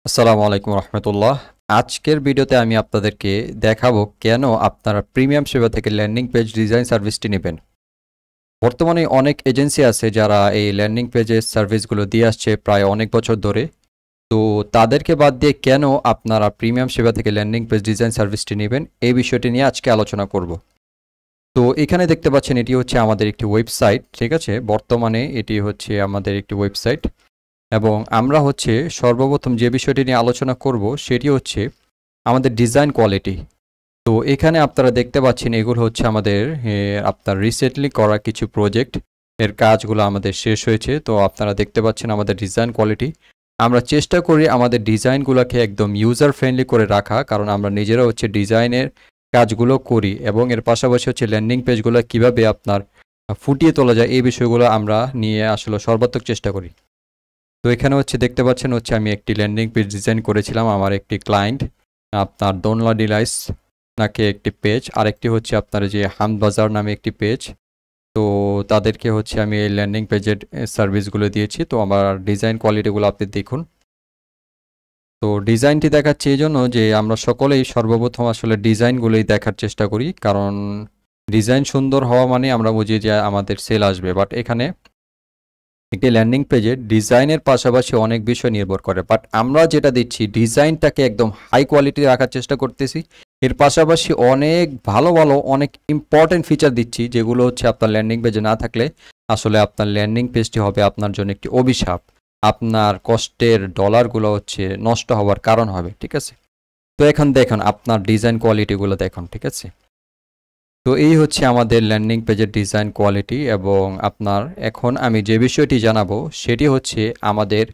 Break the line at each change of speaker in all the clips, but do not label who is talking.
আসসালামু আলাইকুম রহমতুল্লাহ। আজকের ভিডিওতে আমি আপনাদেরকে দেখাবো কেন আপনারা প্রিমিয়াম সেবা থেকে ল্যান্ডিং পেজ ডিজাইন সার্ভিসটি নেবেন। বর্তমানে অনেক এজেন্সি আছে যারা এই ল্যান্ডিং পেজের সার্ভিসগুলো দিয়ে আসছে প্রায় অনেক বছর ধরে। তো তাদেরকে বাদ দিয়ে কেন আপনারা প্রিমিয়াম সেবা থেকে ল্যান্ডিং পেজ ডিজাইন সার্ভিসটি নেবেন এই বিষয়টি নিয়ে আজকে আলোচনা করব। তো এখানে দেখতে পাচ্ছেন এটি হচ্ছে আমাদের একটি ওয়েবসাইট, ঠিক আছে। বর্তমানে এটি হচ্ছে আমাদের একটি ওয়েবসাইট এবং আমরা হচ্ছে সর্বপ্রথম যে বিষয়টি নিয়ে আলোচনা করব সেটি হচ্ছে আমাদের ডিজাইন কোয়ালিটি। তো এখানে আপনারা দেখতে পাচ্ছেন এগুলো হচ্ছে আমাদের আপনার রিসেন্টলি করা কিছু প্রজেক্ট এর কাজগুলো আমাদের শেষ হয়েছে। তো আপনারা দেখতে পাচ্ছেন আমাদের ডিজাইন কোয়ালিটি। আমরা চেষ্টা করি আমাদের ডিজাইনগুলোকে একদম ইউজার ফ্রেন্ডলি করে রাখা, কারণ আমরা নিজেরা হচ্ছে ডিজাইনের কাজগুলো করি এবং এর পাশাপাশি হচ্ছে ল্যান্ডিং পেজগুলো কীভাবে আপনার ফুটিয়ে তোলা যায় এই বিষয়গুলো আমরা নিয়ে আসলে সর্বাত্মক চেষ্টা করি। তো এখানে হচ্ছে দেখতে পাচ্ছেন হচ্ছে আমি একটি ল্যান্ডিং পেজ ডিজাইন করেছিলাম আমার একটি ক্লায়েন্ট আপনার দোনলা ডিলাইস নাকি একটি পেজ, আরেকটি হচ্ছে আপনার যে হামদ বাজার নামে একটি পেজ। তো তাদেরকে হচ্ছে আমি এই ল্যান্ডিং পেজের সার্ভিসগুলো দিয়েছি। তো আমার ডিজাইন কোয়ালিটিগুলো আপনি দেখুন। তো ডিজাইনটি দেখাচ্ছি এই জন্য যে আমরা সকলেই সর্বপ্রথম আসলে ডিজাইনগুলোই দেখার চেষ্টা করি, কারণ ডিজাইন সুন্দর হওয়া মানে আমরা বুঝি যে আমাদের সেল আসবে। বাট এখানে একটি ল্যান্ডিং পেজের ডিজাইনের পাশাপাশি অনেক বিষয় নির্ভর করে, বাট আমরা যেটা দিচ্ছি ডিজাইনটাকে একদম হাই কোয়ালিটি রাখার চেষ্টা করতেছি। এর পাশাপাশি অনেক ভালো ভালো অনেক ইম্পর্টেন্ট ফিচার দিচ্ছি যেগুলো হচ্ছে আপনার ল্যান্ডিং পেজে না থাকলে আসলে আপনার ল্যান্ডিং পেজটি হবে আপনার জন্য একটি অভিশাপ। আপনার কষ্টের ডলারগুলো হচ্ছে নষ্ট হওয়ার কারণ হবে, ঠিক আছে। তো এখন দেখুন আপনার ডিজাইন কোয়ালিটিগুলো দেখুন, ঠিক আছে। তো এই হচ্ছে আমাদের ল্যান্ডিং পেজের ডিজাইন কোয়ালিটি এবং আপনার এখন আমি যে বিষয়টি জানাবো সেটি হচ্ছে আমাদের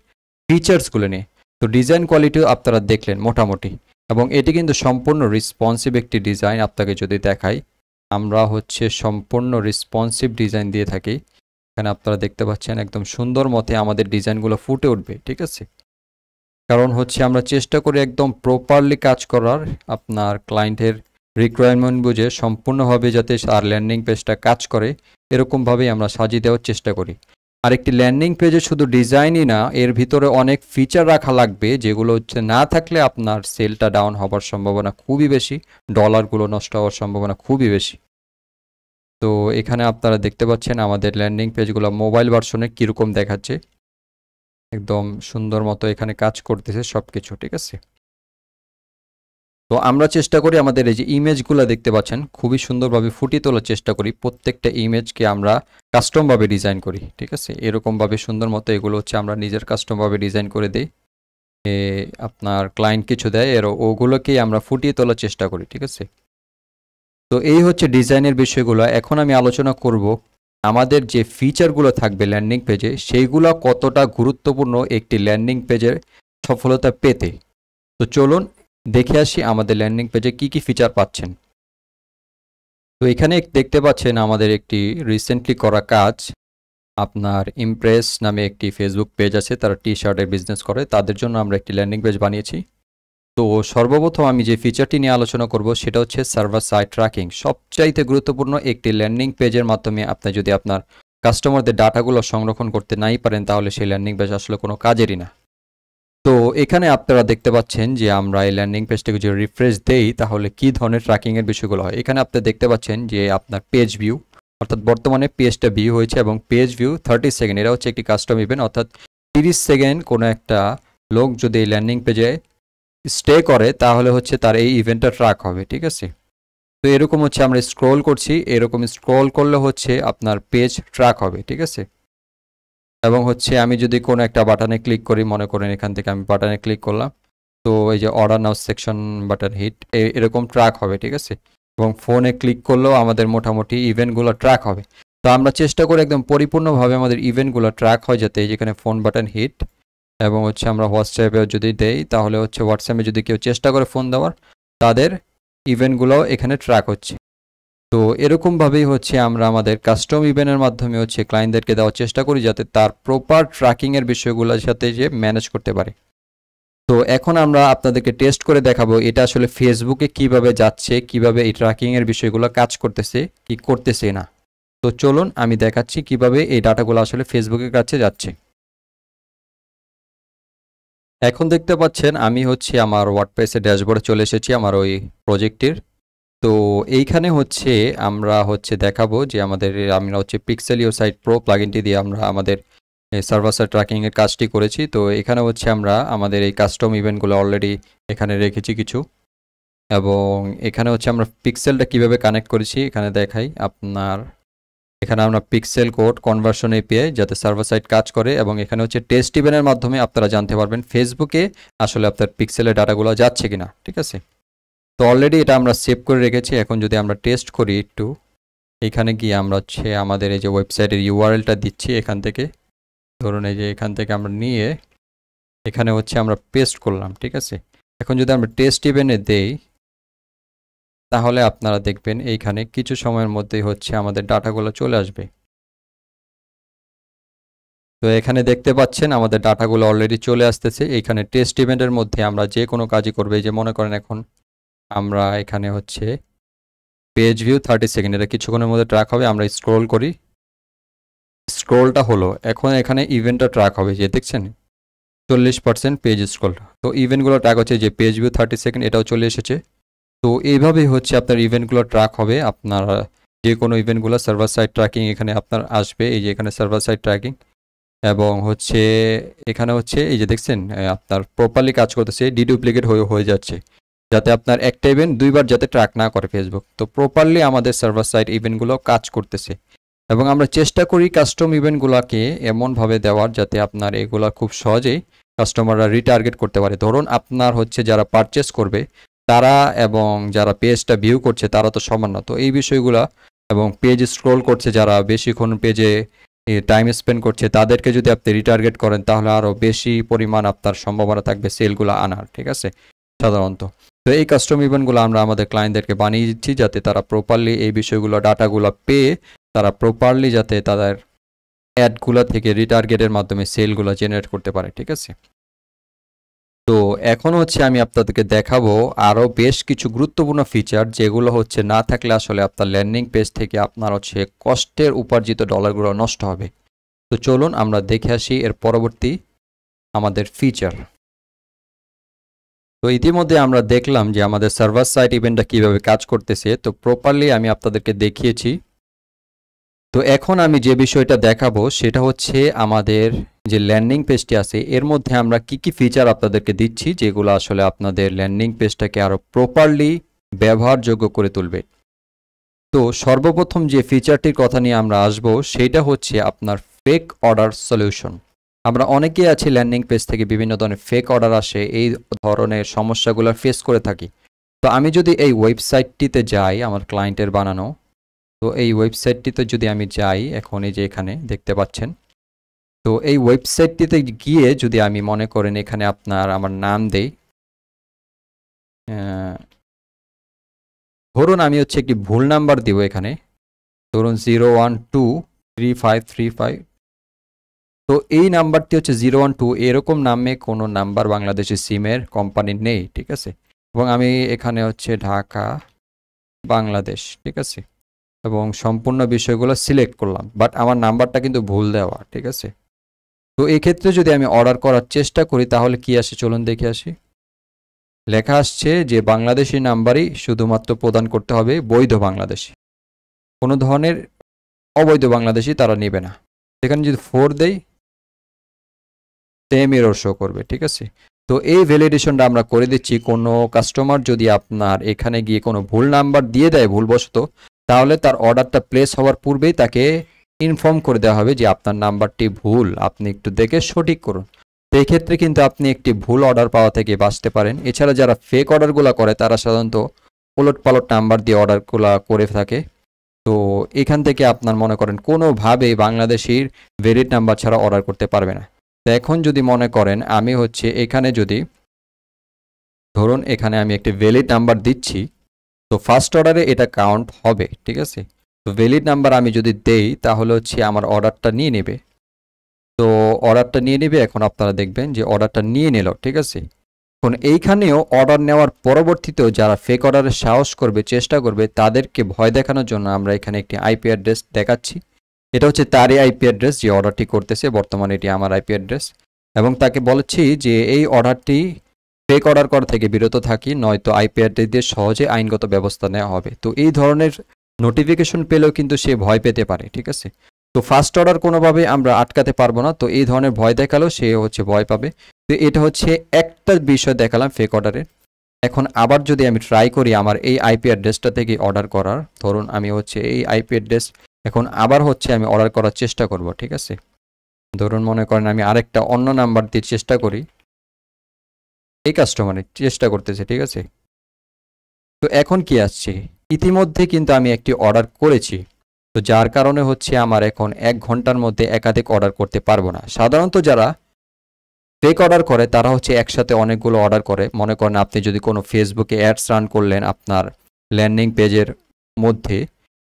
ফিচার্সগুলো নিয়ে। তো ডিজাইন কোয়ালিটিও আপনারা দেখলেন মোটামুটি, এবং এটি কিন্তু সম্পূর্ণ রেসপন্সিভ একটি ডিজাইন। আপনাকে যদি দেখাই, আমরা হচ্ছে সম্পূর্ণ রেসপন্সিভ ডিজাইন দিয়ে থাকি। এখানে আপনারা দেখতে পাচ্ছেন একদম সুন্দর মতে আমাদের ডিজাইনগুলো ফুটে উঠবে, ঠিক আছে। কারণ হচ্ছে আমরা চেষ্টা করি একদম প্রপারলি কাজ করার, আপনার ক্লায়েন্টের রিকোয়ারমেন্ট বুঝে সম্পূর্ণভাবে যাতে আর ল্যান্ডিং পেজটা কাজ করে এরকমভাবেই আমরা সাজিয়ে দেওয়ার চেষ্টা করি। আর একটি ল্যান্ডিং পেজে শুধু ডিজাইনই না, এর ভিতরে অনেক ফিচার রাখা লাগবে যেগুলো হচ্ছে না থাকলে আপনার সেলটা ডাউন হওয়ার সম্ভাবনা খুবই বেশি, ডলারগুলো নষ্ট হওয়ার সম্ভাবনা খুবই বেশি। তো এখানে আপনারা দেখতে পাচ্ছেন আমাদের ল্যান্ডিং পেজগুলো মোবাইল ভার্সনে কীরকম দেখাচ্ছে, একদম সুন্দর মতো এখানে কাজ করতেছে সব কিছু, ঠিক আছে। তো আমরা চেষ্টা করি আমাদের এই যে ইমেজগুলো দেখতে পাচ্ছেন খুবই সুন্দরভাবে ফুটিয়ে তোলার চেষ্টা করি। প্রত্যেকটা ইমেজকে আমরা কাস্টমভাবে ডিজাইন করি, ঠিক আছে। এরকমভাবে সুন্দর মতো এগুলো হচ্ছে আমরা নিজের কাস্টমভাবে ডিজাইন করে দিই। আপনার ক্লায়েন্ট কিছু দেয় ওগুলোকেই আমরা ফুটিয়ে তোলার চেষ্টা করি, ঠিক আছে। তো এই হচ্ছে ডিজাইনের বিষয়গুলো। এখন আমি আলোচনা করব আমাদের যে ফিচারগুলো থাকবে ল্যান্ডিং পেজে সেইগুলো কতটা গুরুত্বপূর্ণ একটি ল্যান্ডিং পেজের সফলতা পেতে। তো চলুন দেখে আসি আমাদের ল্যান্ডিং পেজে কি কি ফিচার পাচ্ছেন। তো এখানে দেখতে পাচ্ছেন আমাদের একটি রিসেন্টলি করা কাজ। আপনার ইমপ্রেস নামে একটি ফেসবুক পেজ আছে, তারা টি শার্টের বিজনেস করে, তাদের জন্য আমরা একটি ল্যান্ডিং পেজ বানিয়েছি। তো সর্বপ্রথম আমি যে ফিচারটি নিয়ে আলোচনা করব সেটা হচ্ছে সার্ভার সাইড ট্র্যাকিং। সবচাইতে গুরুত্বপূর্ণ একটি ল্যান্ডিং পেজের মাধ্যমে আপনি যদি আপনার কাস্টমারদের ডাটাগুলো সংরক্ষণ করতে নাই পারেন তাহলে সেই ল্যান্ডিং পেজ আসলে কোনো কাজেরই না। তো এখানে আপনারা দেখতে পাচ্ছেন যে আমরা এই ল্যান্ডিং পেজটাকে যদি রিফ্রেশ দেই তাহলে কি ধরনের ট্র্যাকিংয়ের বিষয়গুলো হয়। এখানে আপনি দেখতে পাচ্ছেন যে আপনার পেজ ভিউ, অর্থাৎ বর্তমানে পেজটা ভিউ হয়েছে এবং পেজ ভিউ 30 সেকেন্ড, এটা হচ্ছে একটি কাস্টম ইভেন্ট, অর্থাৎ 30 সেকেন্ড কোনো একটা লোক যদি এই ল্যান্ডিং পেজে স্টে করে তাহলে হচ্ছে তার এই ইভেন্টটা ট্র্যাক হবে, ঠিক আছে। তো এরকম হচ্ছে আমরা স্ক্রল করছি, এরকম স্ক্রল করলে হচ্ছে আপনার পেজ ট্র্যাক হবে, ঠিক আছে। এবং হচ্ছে আমি যদি কোনো একটা বাটনে ক্লিক করি, মনে করেন এখান থেকে আমি বাটনে ক্লিক করলাম, তো এই যে order now section button hit এরকম ট্র্যাক হবে, ঠিক আছে। এবং ফোনে ক্লিক করলেও আমাদের মোটামুটি ইভেন্টগুলো ট্র্যাক হবে। তো আমরা চেষ্টা করি একদম পরিপূর্ণভাবে আমাদের ইভেন্টগুলো ট্র্যাক হয় যাতে যেখানে ফোন বাটন হিট এবং হচ্ছে আমরা হোয়াটসঅ্যাপে যদি দেই তাহলে হচ্ছে হোয়াটসঅ্যাপে যদি কেউ চেষ্টা করে ফোন দেওয়ার তাদের ইভেন্টগুলোও এখানে ট্র্যাক হচ্ছে। তো এরকমভাবেই হচ্ছে আমরা আমাদের কাস্টম ইভেন্টের মাধ্যমে হচ্ছে ক্লায়েন্টদেরকে দেওয়ার চেষ্টা করি যাতে তার প্রপার ট্র্যাকিংয়ের বিষয়গুলোর সাথে যে ম্যানেজ করতে পারে। তো এখন আমরা আপনাদেরকে টেস্ট করে দেখাবো এটা আসলে ফেসবুকে কিভাবে যাচ্ছে, কিভাবে এই ট্র্যাকিংয়ের বিষয়গুলো কাজ করতেছে কি করতেছে না। তো চলুন আমি দেখাচ্ছি কিভাবে এই ডাটাগুলো আসলে ফেসবুকের কাছে যাচ্ছে। এখন দেখতে পাচ্ছেন আমি হচ্ছে আমার ওয়ার্ডপ্রেসের ড্যাশবোর্ডে চলে এসেছি আমার ওই প্রজেক্টের। তো এইখানে হচ্ছে আমরা হচ্ছে দেখাবো যে আমরা হচ্ছে পিক্সেলিও সাইট প্রো প্লাগইনটি দিয়ে আমরা আমাদের সার্ভার সাইড ট্র্যাকিংয়ের কাজটি করেছি। তো এখানে হচ্ছে আমরা আমাদের এই কাস্টম ইভেন্টগুলো অলরেডি এখানে রেখেছি কিছু, এবং এখানে হচ্ছে আমরা পিক্সেলটা কিভাবে কানেক্ট করেছি এখানে দেখাই আপনার। এখানে আমরা পিক্সেল কোড কনভার্সন এপিআই যাতে সার্ভার সাইড কাজ করে, এবং এখানে হচ্ছে টেস্ট ইভেন্টের মাধ্যমে আপনারা জানতে পারবেন ফেসবুকে আসলে আপনার পিক্সেলের ডাটাগুলো যাচ্ছে কিনা। ঠিক আছে, তো অলরেডি এটা আমরা সেভ করে রেখেছি। এখন যদি আমরা টেস্ট করি একটু, এখানে গিয়ে আমরা হচ্ছে আমাদের এই যে ওয়েবসাইটের ইউআরএলটা দিচ্ছি এখান থেকে, ধরুন এই যে এখান থেকে আমরা নিয়ে এখানে হচ্ছে আমরা পেস্ট করলাম। ঠিক আছে, এখন যদি আমরা টেস্ট ইভেন্টে দেই তাহলে আপনারা দেখবেন এইখানে কিছু সময়ের মধ্যেই হচ্ছে আমাদের ডাটাগুলো চলে আসবে। তো এখানে দেখতে পাচ্ছেন আমাদের ডাটাগুলো অলরেডি চলে আসতেছে। এইখানে টেস্ট ইভেন্টের মধ্যে আমরা যে কোনো কাজই করবে, যে মনে করেন এখন আমরা এখানে হচ্ছে পেজ ভিউ 30 সেকেন্ড, এটা কিছুক্ষণের মধ্যে ট্র্যাক হবে। আমরা স্ক্রোল করি, স্ক্রোলটা হলো, এখন এখানে ইভেন্টটা ট্র্যাক হবে, যে দেখছেন 40% পেজ স্ক্রোল। তো ইভেন্টগুলো ট্র্যাক হচ্ছে যে পেজ ভিউ 30 সেকেন্ড, এটাও চলে এসেছে। তো এইভাবেই হচ্ছে আপনার ইভেন্টগুলো ট্র্যাক হবে। আপনার যে কোনো ইভেন্টগুলো সার্ভার সাইড ট্র্যাকিং এখানে আপনার আসবে, এই যে এখানে সার্ভার সাইড ট্র্যাকিং, এবং হচ্ছে এখানে হচ্ছে এই যে দেখছেন আপনার প্রপারলি কাজ করতেছে, ডিডুপ্লিকেট হয়ে যাচ্ছে, যাতে আপনার একটা ইভেন্ট দুইবার যাতে ট্র্যাক না করে ফেসবুক। তো প্রপারলি আমাদের সার্ভার সাইড ইভেন্টগুলো কাজ করতেছে, এবং আমরা চেষ্টা করি কাস্টম ইভেন্টগুলোকে এমনভাবে দেওয়ার যাতে আপনার এগুলো খুব সহজেই কাস্টমাররা রিটার্গেট করতে পারে। ধরুন আপনার হচ্ছে যারা পারচেস করবে তারা এবং যারা পেজটা ভিউ করছে তারা তো সমান না, তো এই বিষয়গুলো, এবং পেজ স্ক্রোল করছে যারা বেশিক্ষণ পেজে টাইম স্পেন্ড করছে তাদেরকে যদি আপনি রিটার্গেট করেন তাহলে আরও বেশি পরিমাণ আপনার সম্ভাবনা থাকবে সেলগুলো আনার। ঠিক আছে, সাধারণত তো এই কাস্টম ইভেন্টগুলো আমরা আমাদের ক্লায়েন্টদেরকে বানিয়ে দিচ্ছি যাতে তারা প্রপারলি এই বিষয়গুলো ডাটাগুলো পেয়ে তারা প্রপারলি যাতে তাদের অ্যাডগুলো থেকে রিটার্গেটের মাধ্যমে সেলগুলো জেনারেট করতে পারে। ঠিক আছে, তো এখন হচ্ছে আমি আপনাদেরকে দেখাবো আরও বেশ কিছু গুরুত্বপূর্ণ ফিচার যেগুলো হচ্ছে না থাকলে আসলে আপনার ল্যান্ডিং পেজ থেকে আপনার হচ্ছে কষ্টের উপার্জিত ডলারগুলো নষ্ট হবে। তো চলুন আমরা দেখে আসি এর পরবর্তী আমাদের ফিচার। তো ইতিমধ্যে আমরা দেখলাম যে আমাদের সার্ভার সাইড ইভেন্টটা কীভাবে কাজ করতেছে, তো প্রপারলি আমি আপনাদেরকে দেখিয়েছি। তো এখন আমি যে বিষয়টা দেখাবো সেটা হচ্ছে আমাদের যে ল্যান্ডিং পেজটি আছে এর মধ্যে আমরা কি কি ফিচার আপনাদেরকে দিচ্ছি যেগুলো আসলে আপনাদের ল্যান্ডিং পেজটাকে আরও প্রপারলি ব্যবহারযোগ্য করে তুলবে। তো সর্বপ্রথম যে ফিচারটির কথা নিয়ে আমরা আসব সেটা হচ্ছে আপনার ফেক অর্ডার সলিউশন। আমরা অনেকেই আছি ল্যান্ডিং পেজ থেকে বিভিন্ন ধরনের ফেক অর্ডার আসে, এই ধরনের সমস্যাগুলো ফেস করে থাকি। তো আমি যদি এই ওয়েবসাইটটিতে যাই আমার ক্লায়েন্টের বানানো, তো এই ওয়েবসাইটটিতে যদি আমি যাই, এখন এই যে এখানে দেখতে পাচ্ছেন, তো এই ওয়েবসাইটটিতে গিয়ে যদি আমি মনে করেন এখানে আপনার আমার নাম দেই, ধরুন আমি হচ্ছে একটি ভুল নাম্বার দিব এখানে, ধরুন 0123535। তো এই নাম্বারটি হচ্ছে 012, এরকম নামে কোনো নাম্বার বাংলাদেশি সিমের কোম্পানির নেই। ঠিক আছে, এবং আমি এখানে হচ্ছে ঢাকা বাংলাদেশ, ঠিক আছে, এবং সম্পূর্ণ বিষয়গুলো সিলেক্ট করলাম, বাট আমার নাম্বারটা কিন্তু ভুল দেওয়া। ঠিক আছে, তো এই ক্ষেত্রে যদি আমি অর্ডার করার চেষ্টা করি তাহলে কি আসে চলুন দেখে আসি। লেখা আসছে যে বাংলাদেশি নাম্বারই শুধুমাত্র প্রদান করতে হবে, বৈধ বাংলাদেশি, কোনো ধরনের অবৈধ বাংলাদেশি তারা নেবে না। সেখানে যদি 4 দেই সেম এরর শো করবে। ঠিক আছে, তো এই ভ্যালিডেশনটা আমরা করে দিচ্ছি। কোনো কাস্টমার যদি আপনার এখানে গিয়ে কোনো ভুল নাম্বার দিয়ে দেয় ভুলবশত, তাহলে তার অর্ডারটা প্লেস হওয়ার পূর্বেই তাকে ইনফর্ম করে দেওয়া হবে যে আপনার নাম্বারটি ভুল, আপনি একটু দেখে সঠিক করুন। তো এই ক্ষেত্রে কিন্তু আপনি একটি ভুল অর্ডার পাওয়া থেকে বাঁচতে পারেন। এছাড়া যারা ফেক অর্ডারগুলো করে তারা সাধারণত ওলটপালট নাম্বার দিয়ে অর্ডারগুলো করে থাকে। তো এখান থেকে আপনার মনে করেন কোনোভাবেই বাংলাদেশির ভ্যালিড নাম্বার ছাড়া অর্ডার করতে পারবে না। তো এখন যদি মনে করেন আমি হচ্ছে এখানে যদি ধরুন এখানে আমি একটি ভ্যালিড নাম্বার দিচ্ছি, তো ফার্স্ট অর্ডারে এটা কাউন্ট হবে। ঠিক আছে, তো ভ্যালিড নাম্বার আমি যদি দেই তাহলে হচ্ছে আমার অর্ডারটা নিয়ে নেবে। তো অর্ডারটা নিয়ে নেবে, এখন আপনারা দেখবেন যে অর্ডারটা নিয়ে নিল। ঠিক আছে, এখন এইখানেও অর্ডার নেওয়ার পরবর্তীতেও যারা ফেক অর্ডারের সাহস করবে, চেষ্টা করবে, তাদেরকে ভয় দেখানোর জন্য আমরা এখানে একটি আইপি অ্যাড্রেস দেখাচ্ছি। এটা হচ্ছে তারই আইপি অ্যাড্রেস যে অর্ডারটি করতেছে, বর্তমানে এটি আমার আইপি অ্যাড্রেস। এবং তাকে বলেছি যে এই অর্ডারটি ফেক অর্ডার করা থেকে বিরত থাকি, নয়তো আইপি অ্যাড্রেস দিয়ে সহজে আইনগত ব্যবস্থা নেওয়া হবে। তো এই ধরনের নোটিফিকেশন পেলেও কিন্তু সে ভয় পেতে পারে, ঠিক আছে। তো ফার্স্ট অর্ডার কোনোভাবে আমরা আটকাতে পারবো না, তো এই ধরনের ভয় দেখালেও সে ভয় পাবে। তো এটা হচ্ছে একটা বিষয় দেখালাম ফেক অর্ডারের। এখন আবার যদি আমি ট্রাই করি আমার এই আইপি অ্যাড্রেসটা থেকে অর্ডার করার, ধরুন আমি এই আইপি অ্যাড্রেস এখন আবার আমি অর্ডার করার চেষ্টা করব, ঠিক আছে। ধরুন মনে করেন আমি আরেকটা অন্য নাম্বার দিয়ে চেষ্টা করি, এই কাস্টমারের চেষ্টা করতেছে, ঠিক আছে। তো এখন কি আসছে, ইতিমধ্যে কিন্তু আমি একটি অর্ডার করেছি, তো যার কারণে আমার এখন 1 ঘন্টার মধ্যে একাধিক অর্ডার করতে পারবো না। সাধারণত যারা ফেক অর্ডার করে তারা একসাথে অনেকগুলো অর্ডার করে। মনে করেন আপনি যদি কোনো ফেসবুকে অ্যাডস রান করলেন আপনার ল্যান্ডিং পেজের মধ্যে,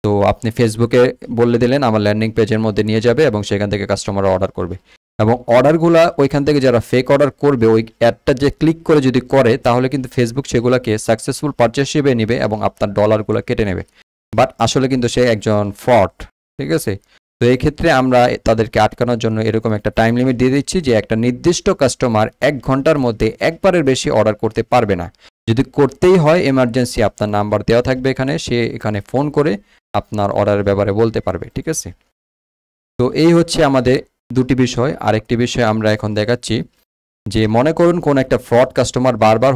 তো আপনি ফেসবুকে বলে দিলেন আমার ল্যান্ডিং পেজের মধ্যে নিয়ে যাবে এবং সেখান থেকে কাস্টমাররা অর্ডার করবে, এবং অর্ডারগুলা ওইখান থেকে যারা ফেক অর্ডার করবে ওই অ্যাডটা যে ক্লিক করে যদি করে তাহলে কিন্তু ফেসবুক সেগুলোকে সাকসেসফুল পারচেস হিসেবে নেবে এবং আপনার ডলারগুলো কেটে নেবে। বাট আসলে কিন্তু সে একজন ফ্রড, ঠিক আছে। তো এই ক্ষেত্রে আমরা তাদেরকে আটকানোর জন্য এরকম একটা টাইম লিমিট দিয়ে দিচ্ছি যে একটা নির্দিষ্ট কাস্টমার 1 ঘন্টার মধ্যে একবারের বেশি অর্ডার করতে পারবে না। যদি করতেই হয় এমার্জেন্সি আপনার নাম্বার দেওয়া থাকবে এখানে, সে এখানে ফোন করে আপনার অর্ডারের ব্যাপারে বলতে পারবে, ঠিক আছে। তো এই আমাদের দুটি বিষয়। আরেকটি বিষয় আমরা এখন দেখাচ্ছি যে মনে করুন কোন একটা ফ্রড কাস্টমার বারবার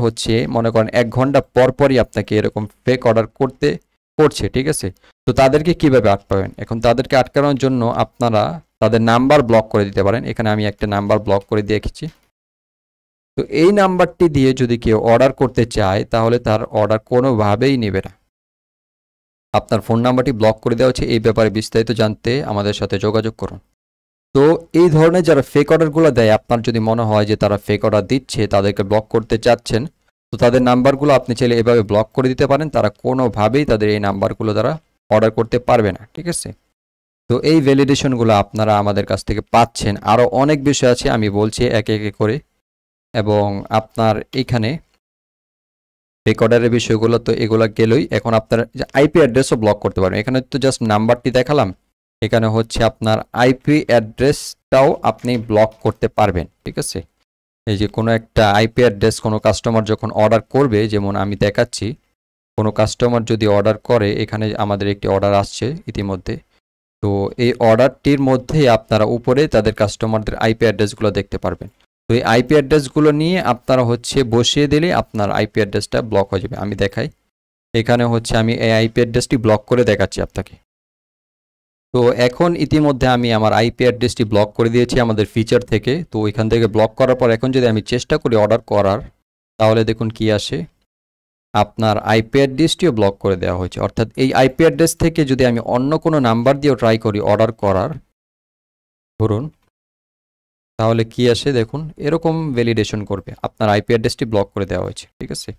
মনে করেন 1 ঘন্টা পর পরই আপনাকে এরকম ফেক অর্ডার করছে, ঠিক আছে। তো তাদেরকে কিভাবে আটকাবেন? এখন তাদেরকে আটকানোর জন্য আপনারা তাদের নাম্বার ব্লক করে দিতে পারেন। এখানে আমি একটা নাম্বার ব্লক করে দিয়েছি। তো এই নাম্বারটি দিয়ে যদি কেউ অর্ডার করতে চায় তাহলে তার অর্ডার কোনোভাবেই নেবে না। আপনার ফোন নাম্বারটি ব্লক করে দেওয়া হচ্ছে। এই ব্যাপারে বিস্তারিত জানতে আমাদের সাথে যোগাযোগ করুন। তো এই ধরনের যারা ফেক অর্ডারগুলো দেয়, আপনার যদি মনে হয় যে তারা ফেক অর্ডার দিচ্ছে, তাদেরকে ব্লক করতে চাচ্ছেন, তো তাদের নাম্বারগুলো আপনি চাইলে এভাবে ব্লক করে দিতে পারেন। তারা কোনোভাবেই তাদের এই নাম্বারগুলো দ্বারা অর্ডার করতে পারবে না, ঠিক আছে। তো এই ভ্যালিডেশনগুলো আপনারা আমাদের কাছ থেকে পাচ্ছেন। আরও অনেক বিষয় আছে, আমি বলছি একে একে করে। এবং আপনার এখানে ফেক অর্ডারের বিষয়গুলো তো এগুলো গেলই। এখন আপনার আইপি অ্যাড্রেসও ব্লক করতে পারবেন। এখানে তো জাস্ট নাম্বারটি দেখালাম, এখানে আপনার আইপি অ্যাড্রেসটাও আপনি ব্লক করতে পারবেন, ঠিক আছে। এই যে কোনো একটা আইপি অ্যাড্রেস কোনো কাস্টমার যখন অর্ডার করবে, যেমন আমি দেখাচ্ছি, কোনো কাস্টমার যদি অর্ডার করে, এখানে আমাদের একটি অর্ডার আসছে ইতিমধ্যে। তো এই অর্ডারটির মধ্যেই আপনারা উপরে তাদের কাস্টমারদের আইপি অ্যাড্রেসগুলো দেখতে পারবেন। তো এই আইপি অ্যাড্রেসগুলো নিয়ে আপনারা বসিয়ে দিলে আপনার আইপি অ্যাড্রেসটা ব্লক হয়ে যাবে। আমি দেখাই, এখানে আমি এই আইপি অ্যাড্রেসটি ব্লক করে দেখাচ্ছি আপনাকে। তো এখন ইতিমধ্যে আমি আমার আইপি অ্যাড্রেসটি ব্লক করে দিয়েছি আমাদের ফিচার থেকে। তো ওইখান থেকে ব্লক করার পর এখন যদি আমি চেষ্টা করি অর্ডার করার, তাহলে দেখুন কি আসে, আপনার আইপি অ্যাড্রেসটিও ব্লক করে দেওয়া হয়েছে। অর্থাৎ এই আইপি অ্যাড্রেস থেকে যদি আমি অন্য কোনো নাম্বার দিয়েও ট্রাই করি অর্ডার করার, ধরুন, তাহলে কি আসে দেখুন, এরকম ভ্যালিডেশন করবে আপনার আইপি অ্যাড্রেসটি ব্লক করে দেওয়া হয়েছে, ঠিক আছে।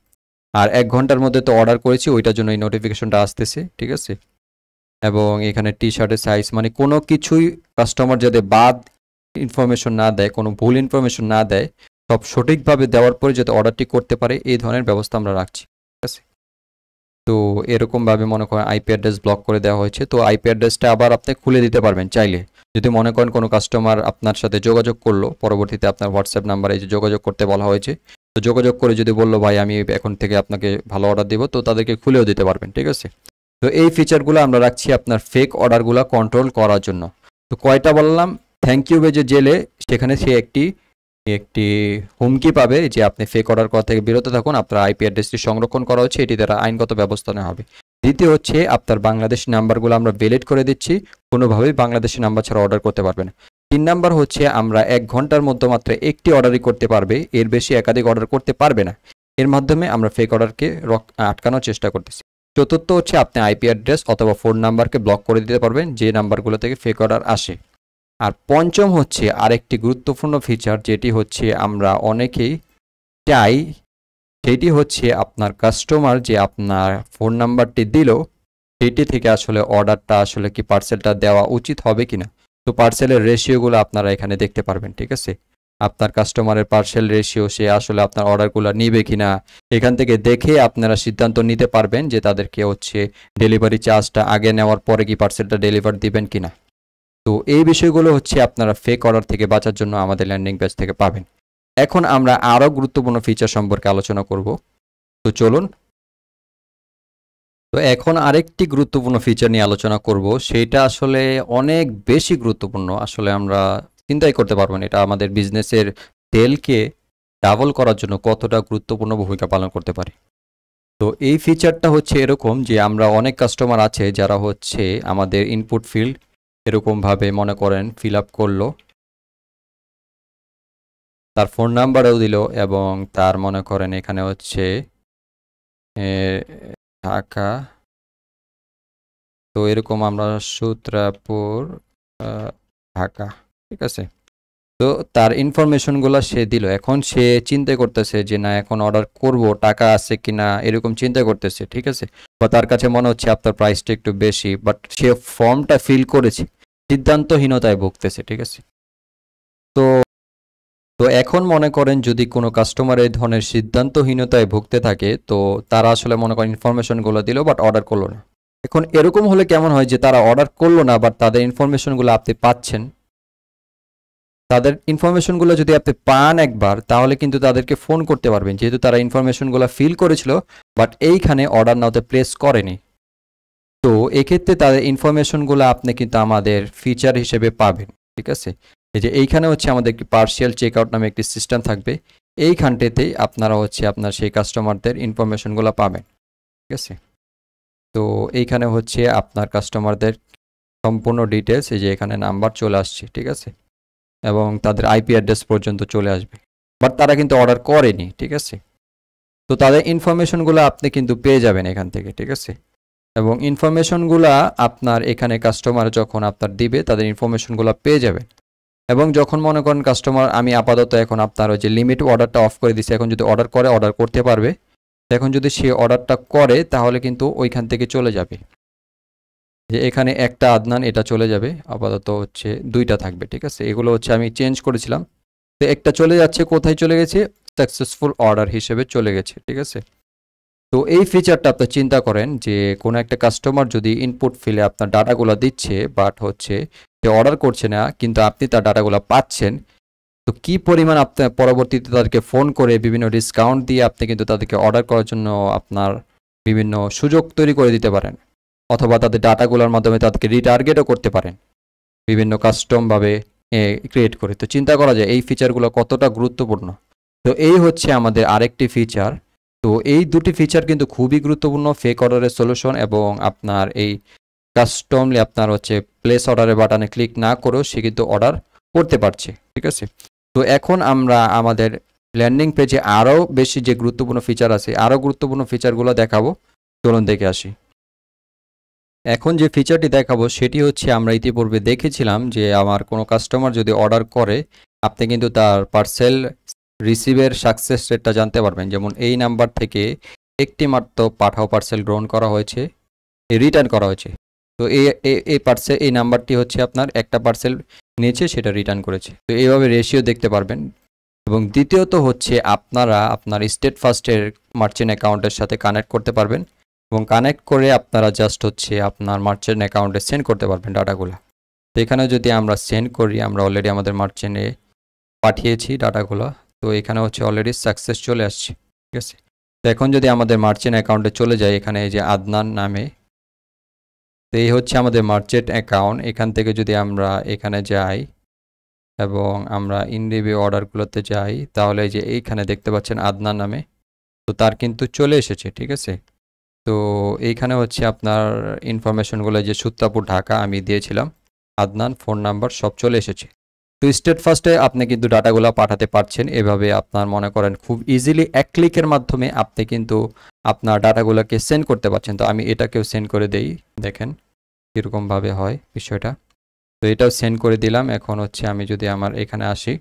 আর 1 ঘন্টার মধ্যে তো অর্ডার করেছি, ওইটার জন্য এই নোটিফিকেশনটা আসতেছে, ঠিক আছে। এবং এখানে টি শার্টের সাইজ, মানে কোনো কিছুই কাস্টমার যাতে বাদ ইনফরমেশন না দেয়, কোনো ভুল ইনফরমেশন না দেয়, সব সঠিকভাবে দেওয়ার পরে যাতে অর্ডারটি করতে পারে, এই ধরনের ব্যবস্থা আমরা রাখছি, ঠিক আছে। তো এরকমভাবে মনে করেন আইপি অ্যাড্রেস ব্লক করে দেওয়া হয়েছে। তো আইপি অ্যাড্রেসটা আবার আপনি খুলে দিতে পারবেন চাইলে। যদি মনে করেন কোনো কাস্টমার আপনার সাথে যোগাযোগ করলো, পরবর্তীতে আপনার হোয়াটসঅ্যাপ নাম্বারে যে যোগাযোগ করতে বলা হয়েছে, তো যোগাযোগ করে যদি বললো ভাই আমি এখন থেকে আপনাকে ভালো অর্ডার দিব, তো তাদেরকে খুলেও দিতে পারবেন, ঠিক আছে। তো এই ফিচারগুলো আমরা রাখছি আপনার ফেক অর্ডারগুলো কন্ট্রোল করার জন্য। তো কয়টা বললাম, থ্যাংক ইউ পেজে গেলে সেখানে সে একটি হুমকি পাবে যে আপনি ফেক অর্ডার করা থেকে বিরত থাকুন, আপনার আইপি অ্যাড্রেসটি সংরক্ষণ করা হচ্ছে, এটি দ্বারা আইনগত ব্যবস্থা নেওয়া হবে। দ্বিতীয় আপনার বাংলাদেশি নাম্বারগুলো আমরা ভ্যালিড করে দিচ্ছি, কোনোভাবেই বাংলাদেশি নাম্বার ছাড়া অর্ডার করতে পারবে না। 3 নাম্বার আমরা 1 ঘন্টার মধ্যে মাত্র একটি অর্ডারই করতে পারবে, এর বেশি একাধিক অর্ডার করতে পারবে না। এর মাধ্যমে আমরা ফেক অর্ডারকে আটকানোর চেষ্টা করতেছি। চতুর্থ আপনি আইপি অ্যাড্রেস অথবা ফোন নাম্বারকে ব্লক করে দিতে পারবেন যে নাম্বারগুলো থেকে ফেক অর্ডার আসে। আর পঞ্চম আরেকটি গুরুত্বপূর্ণ ফিচার, যেটি আমরা অনেকেই চাই, সেটি আপনার কাস্টমার যে আপনার ফোন নাম্বারটি দিল, সেটি থেকে আসলে অর্ডারটা কি পার্সেলটা দেওয়া উচিত হবে কিনা। তো পার্সেলের রেশিওগুলো আপনারা এখানে দেখতে পারবেন, ঠিক আছে। আপনার কাস্টমারের পার্সেল রেশিও, সে আসলে আপনার অর্ডারগুলো নিবে কিনা, এখান থেকে দেখে আপনারা সিদ্ধান্ত নিতে পারবেন যে তাদেরকে ডেলিভারি চার্জটা আগে নেওয়ার পরে কি পার্সেলটা ডেলিভার দিবেন কিনা। তো এই বিষয়গুলো হচ্ছে আপনারা ফেক অর্ডার থেকে বাঁচার জন্য আমাদের ল্যান্ডিং পেজ থেকে পাবেন। এখন আমরা আরও গুরুত্বপূর্ণ ফিচার সম্পর্কে আলোচনা করব। তো চলুন। তো এখন আরেকটি গুরুত্বপূর্ণ ফিচার নিয়ে আলোচনা করব। সেটা আসলে অনেক বেশি গুরুত্বপূর্ণ। আসলে আমরা চিন্তাই করতে পারবো না এটা আমাদের বিজনেসের সেলকে ডাবল করার জন্য কতটা গুরুত্বপূর্ণ ভূমিকা পালন করতে পারে। তো এই ফিচারটা হচ্ছে এরকম যে আমরা অনেক কাস্টমার আছে যারা হচ্ছে আমাদের ইনপুট ফিল্ড এরকমভাবে মনে করেন ফিল আপ করলো, তার ফোন নাম্বারও দিল এবং তার মনে করেন এখানে হচ্ছে ঢাকা, তো এরকম আমরা সূত্রাপুর ঢাকা, ঠিক আছে। তো তার ইনফরমেশনগুলো সে দিল। এখন সে চিন্তা করতেছে যে না এখন অর্ডার করব, টাকা আছে কিনা এরকম চিন্তা করতেছে, ঠিক আছে। বা তার কাছে মনে হচ্ছে আপনার প্রাইসটা একটু বেশি, বাট সে ফর্মটা ফিল করেছে, সিদ্ধান্তহীনতায় ভুগতেছে, ঠিক আছে। তো তো এখন মনে করেন যদি কোনো কাস্টমার এই ধরনের সিদ্ধান্তহীনতায় ভুগতে থাকে, তো তারা আসলে মনে করেন ইনফরমেশনগুলো দিল বাট অর্ডার করলো না। এখন এরকম হলে কেমন হয় যে তারা অর্ডার করলো না বাট তাদের ইনফরমেশনগুলো আপনি পাচ্ছেন। তাদের ইনফরমেশনগুলো যদি আপনি পান একবার, তাহলে কিন্তু তাদেরকে ফোন করতে পারবেন, যেহেতু তারা ইনফরমেশনগুলো ফিল করেছিল বাট এইখানে অর্ডার নাওতে প্লেস করেনি। তো এক্ষেত্রে তাদের ইনফরমেশনগুলো আপনি কিন্তু আমাদের ফিচার হিসেবে পাবেন, ঠিক আছে। এই যে এইখানে হচ্ছে আমাদের একটি পার্সিয়াল চেক আউট নামে একটি সিস্টেম থাকবে। এইখানটাতেই আপনারা হচ্ছে আপনার সেই কাস্টমারদের ইনফরমেশনগুলো পাবেন, ঠিক আছে। তো এইখানে হচ্ছে আপনার কাস্টমারদের সম্পূর্ণ ডিটেলস, এই যে এখানে নাম্বার চলে আসছে, ঠিক আছে, এবং তাদের আইপি অ্যাড্রেস পর্যন্ত চলে আসবে, বাট তারা কিন্তু অর্ডার করেনি, ঠিক আছে। তো তাদের ইনফরমেশনগুলো আপনি কিন্তু পেয়ে যাবেন এখান থেকে, ঠিক আছে। এবং ইনফরমেশনগুলো আপনার এখানে কাস্টমার যখন আপনার দিবে তাদের ইনফরমেশনগুলো পেয়ে যাবেন। এবং যখন মনে করেন কাস্টমার, আমি আপাতত এখন আপনার ওই যে লিমিট অর্ডারটা অফ করে দিচ্ছি, এখন যদি অর্ডার করে অর্ডার করতে পারবে। এখন যদি সে অর্ডারটা করে তাহলে কিন্তু ওইখান থেকে চলে যাবে, যে এখানে একটা আদনান এটা চলে যাবে, আপাতত হচ্ছে দুইটা থাকবে, ঠিক আছে। এগুলো হচ্ছে আমি চেঞ্জ করেছিলাম, তো একটা চলে যাচ্ছে, কোথায় চলে গেছে, সাকসেসফুল অর্ডার হিসেবে চলে গেছে, ঠিক আছে। তো এই ফিচারটা আপনি চিন্তা করেন যে কোনো একটা কাস্টমার যদি ইনপুট ফিলে আপনার ডাটাগুলো দিচ্ছে বাট হচ্ছে সে অর্ডার করছে না, কিন্তু আপনি তার ডাটাগুলো পাচ্ছেন, তো কি পরিমাণ আপনি পরবর্তীতে তাদেরকে ফোন করে বিভিন্ন ডিসকাউন্ট দিয়ে আপনি কিন্তু তাদেরকে অর্ডার করার জন্য আপনার বিভিন্ন সুযোগ তৈরি করে দিতে পারেন, অথবা তাদের ডাটাগুলোর মাধ্যমে তাদেরকে রিটার্গেটও করতে পারেন বিভিন্ন কাস্টমভাবে ক্রিয়েট করে। তো চিন্তা করা যায় এই ফিচারগুলো কতটা গুরুত্বপূর্ণ। তো এই হচ্ছে আমাদের আরেকটি ফিচার। তো এই দুটি ফিচার কিন্তু খুবই গুরুত্বপূর্ণ, ফেক অর্ডারের সলিউশন এবং আপনার এই কাস্টমলি আপনার হচ্ছে প্লেস অর্ডারের বাটনে ক্লিক না করেও সে কিন্তু অর্ডার করতে পারছে, ঠিক আছে। তো এখন আমরা আমাদের ল্যান্ডিং পেজে আরও বেশি যে গুরুত্বপূর্ণ ফিচার আছে, আরও গুরুত্বপূর্ণ ফিচারগুলো দেখাবো, চলুন দেখে আসি। এখন যে ফিচারটি দেখাবো সেটি হচ্ছে আমরা ইতিপূর্বে দেখেছিলাম যে আমার কোনো কাস্টমার যদি অর্ডার করে, আপনি কিন্তু তার পার্সেল রিসিভের সাকসেস রেটটা জানতে পারবেন। যেমন এই নাম্বার থেকে একটি মাত্র পাঠাও পার্সেল গ্রহণ করা হয়েছে, রিটার্ন করা হয়েছে। তো এই নাম্বারটি হচ্ছে আপনার একটা পার্সেল নিয়েছে, সেটা রিটার্ন করেছে। তো এইভাবে রেশিও দেখতে পারবেন। এবং দ্বিতীয়ত হচ্ছে আপনারা আপনার স্টেট ফার্স্টের মার্চেন্ট অ্যাকাউন্টের সাথে কানেক্ট করতে পারবেন এবং কানেক্ট করে আপনারা জাস্ট হচ্ছে আপনার মার্চেন্ট অ্যাকাউন্টে সেন্ড করতে পারবেন ডাটাগুলো। তো এখানে যদি আমরা সেন্ড করি, আমরা অলরেডি আমাদের মার্চেন্টে পাঠিয়েছি ডাটাগুলো, তো এখানে হচ্ছে অলরেডি সাকসেস চলে আসছে, ঠিক আছে। তো এখন যদি আমাদের মার্চেন্ট অ্যাকাউন্টে চলে যায়, এখানে এই যে আদনান নামে, তো এই হচ্ছে আমাদের মার্চেন্ট অ্যাকাউন্ট। এখান থেকে যদি আমরা এখানে যাই এবং আমরা ইন রিভিউ অর্ডারগুলোতে যাই, তাহলে এই যে এইখানে দেখতে পাচ্ছেন আদনান নামে, তো তার কিন্তু চলে এসেছে, ঠিক আছে। তো এইখানে হচ্ছে আপনার ইনফরমেশনগুলো যে সূত্রাপুর ঢাকা আমি দিয়েছিলাম, আদনান, ফোন নাম্বার সব চলে এসেছে। তো স্টেট ফার্স্টে আপনি কিন্তু ডাটাগুলো পাঠাতে পারছেন। এভাবে আপনার মনে করেন খুব ইজিলি এক ক্লিকের মাধ্যমে আপনি কিন্তু আপনার ডাটাগুলোকে সেন্ড করতে পারছেন। তো আমি এটাকেও সেন্ড করে দেই, দেখেন কীরকমভাবে হয় বিষয়টা। তো এটাও সেন্ড করে দিলাম। এখন হচ্ছে আমি যদি আমার এখানে আসি,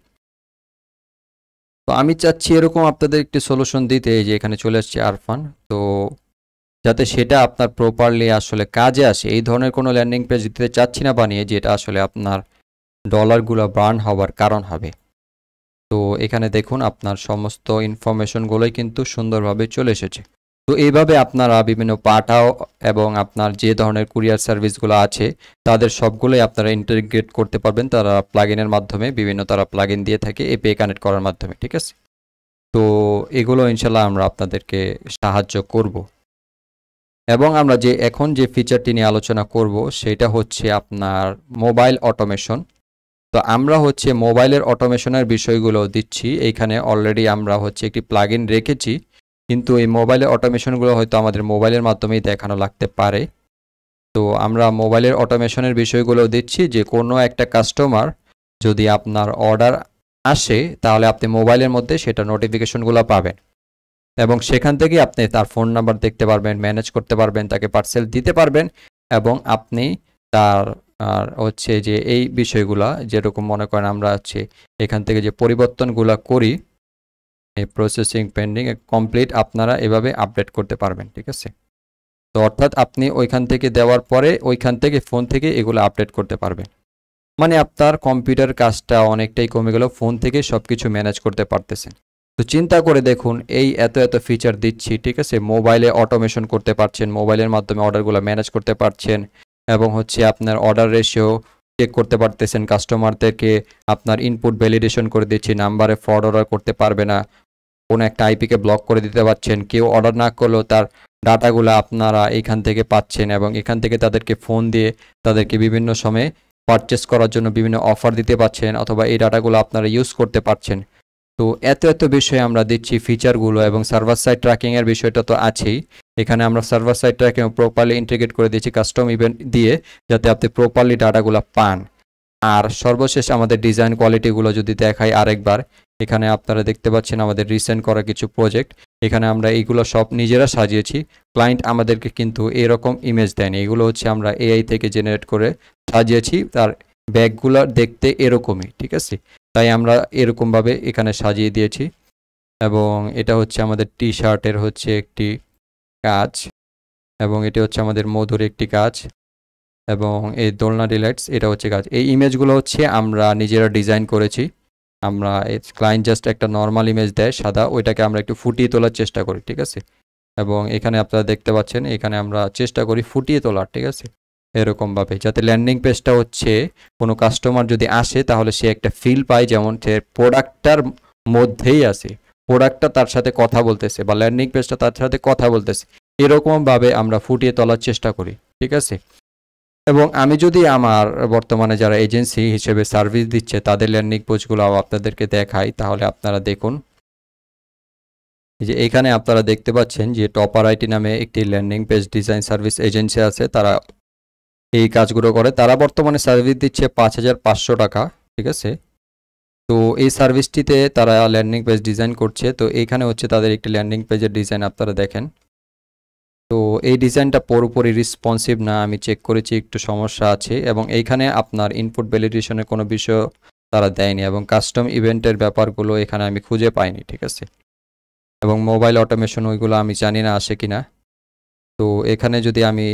তো আমি চাচ্ছি এরকম আপনাদের একটি সলিউশন দিতে, এই যে এখানে চলে আসছে আরফান, তো যাতে সেটা আপনার প্রপারলি আসলে কাজে আসে। এই ধরনের কোনো ল্যান্ডিং পেজ দিতে চাচ্ছি না বানিয়ে, যেটা আসলে আপনার ডলারগুলো বার্ন হওয়ার কারণ হবে। তো এখানে দেখুন আপনার সমস্ত ইনফরমেশনগুলোই কিন্তু সুন্দরভাবে চলে এসেছে। তো তো এইভাবে আপনারা বিভিন্ন পাঠাও এবং আপনার যে ধরনের কুরিয়ার সার্ভিসগুলো আছে তাদের সবগুলোই আপনারা ইন্টিগ্রেট করতে পারবেন তারা প্লাগইনের মাধ্যমে, বিভিন্ন তারা প্লাগইন দিয়ে থাকে এপিআই কানেক্ট করার মাধ্যমে, ঠিক আছে? তো এগুলো ইনশাল্লাহ আমরা আপনাদেরকে সাহায্য করব। এবং আমরা এখন যে ফিচারটি নিয়ে আলোচনা করব সেটা হচ্ছে আপনার মোবাইল অটোমেশন। তো আমরা হচ্ছে মোবাইলের অটোমেশনের বিষয়গুলো দিচ্ছি। এইখানে অলরেডি আমরা হচ্ছে একটি প্লাগইন রেখেছি, কিন্তু এই মোবাইলের অটোমেশনগুলো হয়তো আমাদের মোবাইলের মাধ্যমেই দেখানো লাগতে পারে। তো আমরা মোবাইলের অটোমেশনের বিষয়গুলো দিচ্ছি যে কোনো একটা কাস্টমার যদি আপনার অর্ডার আসে তাহলে আপনি মোবাইলের মধ্যে সেটা নোটিফিকেশনগুলো পাবেন এবং সেখান থেকে আপনি তার ফোন নাম্বার দেখতে পারবেন, ম্যানেজ করতে পারবেন, তাকে পার্সেল দিতে পারবেন এবং আপনি তার আর হচ্ছে যে এই বিষয়গুলা যেরকম মনে করেন আমরা হচ্ছে এখান থেকে যে পরিবর্তনগুলো করি, এই প্রসেসিং পেন্ডিং কমপ্লিট আপনারা এভাবে আপডেট করতে পারবেন, ঠিক আছে? তো অর্থাৎ আপনি ওইখান থেকে দেওয়ার পরে ওইখান থেকে ফোন থেকে এগুলো আপডেট করতে পারবেন। মানে আপনার কম্পিউটার কাজটা অনেকটাই কমে গেল, ফোন থেকে সব কিছু ম্যানেজ করতে পারতেছেন। তো চিন্তা করে দেখুন এই এত এত ফিচার দিচ্ছি, ঠিক আছে? মোবাইলে অটোমেশন করতে পারছেন, মোবাইলের মাধ্যমে অর্ডারগুলো ম্যানেজ করতে পারছেন এবং হচ্ছে আপনার অর্ডার রেশিও চেক করতে পারতেছেন, কাস্টমারদেরকে আপনার ইনপুট ভ্যালিডেশন করে দিচ্ছি, নাম্বারে ফ্রড অর্ডার করতে পারবে না, কোনো একটা আইপিকে ব্লক করে দিতে পারছেন, কেউ অর্ডার না করলেও তার ডাটাগুলো আপনারা এখান থেকে পাচ্ছেন এবং এখান থেকে তাদেরকে ফোন দিয়ে তাদেরকে বিভিন্ন সময়ে পারচেস করার জন্য বিভিন্ন অফার দিতে পারছেন অথবা এই ডাটাগুলো আপনারা ইউজ করতে পারছেন। তো এত এত বিষয়ে আমরা দিচ্ছি ফিচারগুলো এবং সার্ভার সাইড ট্র্যাকিংয়ের বিষয়টা তো আছেই। এখানে আমরা server side tracking properly integrate করে দিচ্ছি কাস্টম ইভেন্ট দিয়ে, যাতে আপনি প্রপারলি ডাটাগুলো পান। আর সর্বশেষ আমাদের ডিজাইন কোয়ালিটিগুলো যদি দেখাই আরেকবার, এখানে আপনারা দেখতে পাচ্ছেন আমাদের রিসেন্ট করা কিছু প্রজেক্ট, এখানে আমরা এইগুলো সব নিজেরা সাজিয়েছি। ক্লায়েন্ট আমাদেরকে কিন্তু এরকম ইমেজ দেয়নি, এগুলো হচ্ছে আমরা এআই থেকে জেনারেট করে সাজিয়েছি, তার ব্যাগগুলো দেখতে এরকমই, ঠিক আছে? তাই আমরা এরকমভাবে এখানে সাজিয়ে দিয়েছি। এবং এটা হচ্ছে আমাদের টি শার্টের হচ্ছে একটি কাজ এবং এটি হচ্ছে আমাদের মধুর একটি কাজ এবং এই দোলনা ডিলাইটস এটা হচ্ছে কাজ। এই ইমেজগুলো হচ্ছে আমরা নিজেরা ডিজাইন করেছি। আমরা ক্লায়েন্ট জাস্ট একটা নর্মাল ইমেজ দেয় সাদা, ওইটাকে আমরা একটু ফুটিয়ে তোলার চেষ্টা করি, ঠিক আছে? এবং এখানে আপনারা দেখতে পাচ্ছেন এখানে আমরা চেষ্টা করি ফুটিয়ে তোলার, ঠিক আছে? এরকমভাবে যাতে ল্যান্ডিং পেজটা হচ্ছে কোনো কাস্টমার যদি আসে তাহলে সে একটা ফিল পায় যেমন সে প্রোডাক্টটার মধ্যেই আছে, প্রোডাক্টটা তার সাথে কথা বলতেছে বা ল্যান্ডিং পেজটা তার সাথে কথা বলতেছে, এরকমভাবে আমরা ফুটিয়ে তোলার চেষ্টা করি, ঠিক আছে? এবং আমি যদি আমার বর্তমানে যারা এজেন্সি হিসেবে সার্ভিস দিচ্ছে তাদের ল্যান্ডিং পেজগুলো আপনাদেরকে দেখাই তাহলে আপনারা দেখুন। এই যে এখানে আপনারা দেখতে পাচ্ছেন যে টপার আইটি নামে একটি landing page design service agency আছে, তারা এই কাজগুলো করে। তারা বর্তমানে সার্ভিস দিচ্ছে ৫,৫০০ টাকা, ঠিক আছে? তো এই সার্ভিসটিতে তারা ল্যান্ডিং পেজ ডিজাইন করছে। তো এইখানে হচ্ছে তাদের একটি ল্যান্ডিং পেজের ডিজাইন আপনারা দেখেন। তো এই ডিজাইনটা পুরোপুরি রেসপন্সিভ না, আমি চেক করেছি একটু সমস্যা আছে এবং এইখানে আপনার ইনপুট ভ্যালিডেশনের কোনো বিষয় তারা দেয়নি এবং কাস্টম ইভেন্টের ব্যাপারগুলো এখানে আমি খুঁজে পাইনি, ঠিক আছে? এবং মোবাইল অটোমেশন ওইগুলো আমি জানি না আসে কিনা। তো এখানে যদি আমি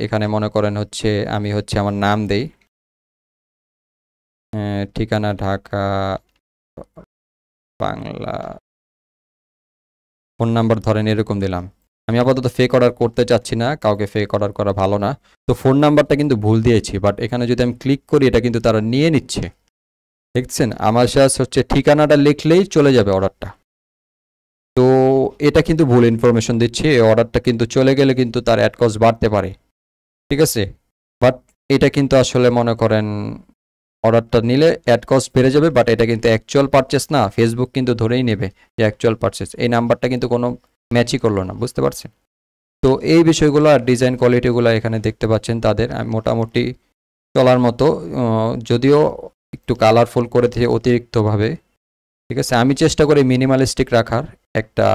এখানে মনে করেন হচ্ছে আমি হচ্ছে আমার নাম দেই, ঠিকানা ঢাকা, বাংলা, ফোন নাম্বার ধরেন এরকম দিলাম। আমি আপাতত ফেক অর্ডার করতে চাচ্ছি না, কাউকে ফেক অর্ডার করা ভালো না। তো ফোন নাম্বারটা কিন্তু ভুল দিয়েছি, বাট এখানে যদি আমি ক্লিক করি এটা কিন্তু তারা নিয়ে নিচ্ছে, দেখছেন? আমার জাস্ট হচ্ছে ঠিকানাটা লিখলেই চলে যাবে অর্ডারটা। তো এটা কিন্তু ভুল ইনফরমেশন দিচ্ছে, এই অর্ডারটা কিন্তু চলে গেলে কিন্তু তার অ্যাড কস্ট বাড়তে পারে, ঠিক আছে? বাট এটা কিন্তু আসলে মনে করেন অর্ডারটা নিলে অ্যাড কস্ট বেড়ে যাবে, বাট এটা কিন্তু অ্যাকচুয়াল পারচেস না, ফেসবুক কিন্তু ধরেই নেবে যে অ্যাকচুয়াল পারচেস। এই নাম্বারটা কিন্তু কোনো ম্যাচই করলো না, বুঝতে পারছেন? তো এই বিষয়গুলো আর ডিজাইন কোয়ালিটিগুলো এখানে দেখতে পাচ্ছেন তাদের মোটামুটি চলার মতো, যদিও একটু কালারফুল করে দিয়ে অতিরিক্তভাবে, ঠিক আছে? আমি চেষ্টা করি মিনিমালিস্টিক রাখার, একটা